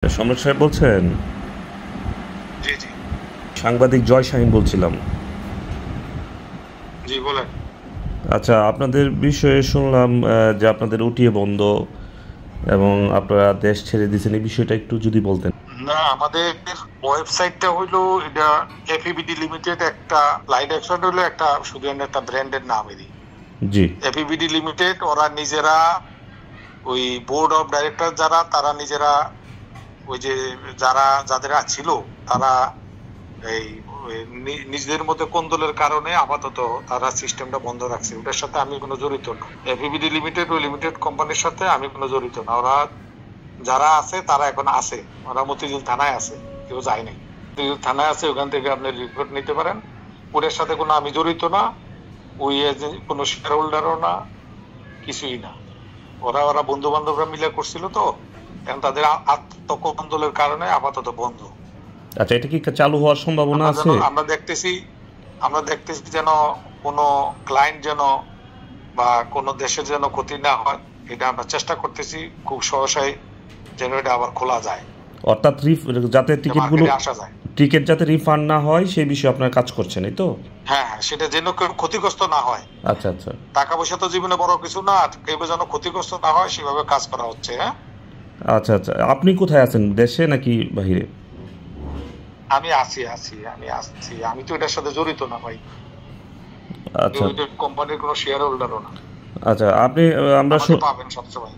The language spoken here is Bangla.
সম্রাট সাহেব বলছেন? জি, জি। সাংবাদিক জয় শাহীন বলছিলাম। জি, বলেন। আচ্ছা, আপনাদের বিষয়ে শুনলাম যে আপনাদের উটিয়ে বন্ধ এবং আপনারা দেশ ছেড়ে দিয়েছেন, এই বিষয়টা একটু যদি বলতেন। না, আমাদের ওয়েবসাইটটা হইলো এটা এপিবিডি লিমিটেড, একটা লাইট অ্যাকশন হইলো একটা শুধু একটা ব্র্যান্ডের নাম এরই। জি। এপিবিডি লিমিটেড ওরা নিজেরা ওই বোর্ড অফ ডাইরেক্টর যারা তারা নিজেরা ওই যে যাদের ছিল তারা এই নিজেদের মধ্যে কোন্দলের কারণে আপাতত তারা সিস্টেমটা বন্ধ রাখছে। ওটার সাথে আমি কোনো জড়িত না। এপিবিডি লিমিটেড ওই লিমিটেড কোম্পানির সাথে আমি কোনো জড়িত না। ওরা যারা আছে তারা এখন আছে, ওরা মতিঝিল থানায় আছে, কেউ যায় নাই। মতিঝিল থানায় আছে, ওখান থেকে আপনি রিপোর্ট নিতে পারেন। ওদের সাথে কোনো আমি জড়িত না, ওই কোনো শেয়ার হোল্ডারও না, কিছুই না। ওরা বন্ধু বান্ধবরা মিলে করছিল, তো এখন তাদের আত্মকন্দলের কারণে আপাতত বন্ধ। আচ্ছা, এটা কি চালু হওয়ার সম্ভাবনা আছে? আমরা দেখতেছি যেন কোনো ক্লায়েন্ট যেন বা কোনো দেশের যেন ক্ষতি না হয়, এটা আমরা চেষ্টা করতেছি খুব সহসাই যেন এটা আবার খোলা যায়, অর্থাৎ যাতে টিকিটগুলো আসা যায়। টিকিট যাতে রিফান্ড না হয় সেই বিষয়ে আপনারা কাজ করছেন, এই তো? হ্যাঁ, হ্যাঁ, সেটা যেন কেউ ক্ষতিগ্রস্ত না হয়। আচ্ছা, আচ্ছা। টাকা পয়সা তো জীবনে বড় কিছু না, কেউ যেন ক্ষতিগ্রস্ত না হয় সেভাবে কাজ করা হচ্ছে। হ্যাঁ, আচ্ছা, আচ্ছা। আপনি কোথায় আছেন, দেশে নাকি বাহিরে? আমি তো এটার সাথে জড়িত না ভাই। আচ্ছা, কোম্পানির কোনো শেয়ার হোল্ডারও না। আচ্ছা। আপনি আমরা আমাকে পাবেন সবসময়।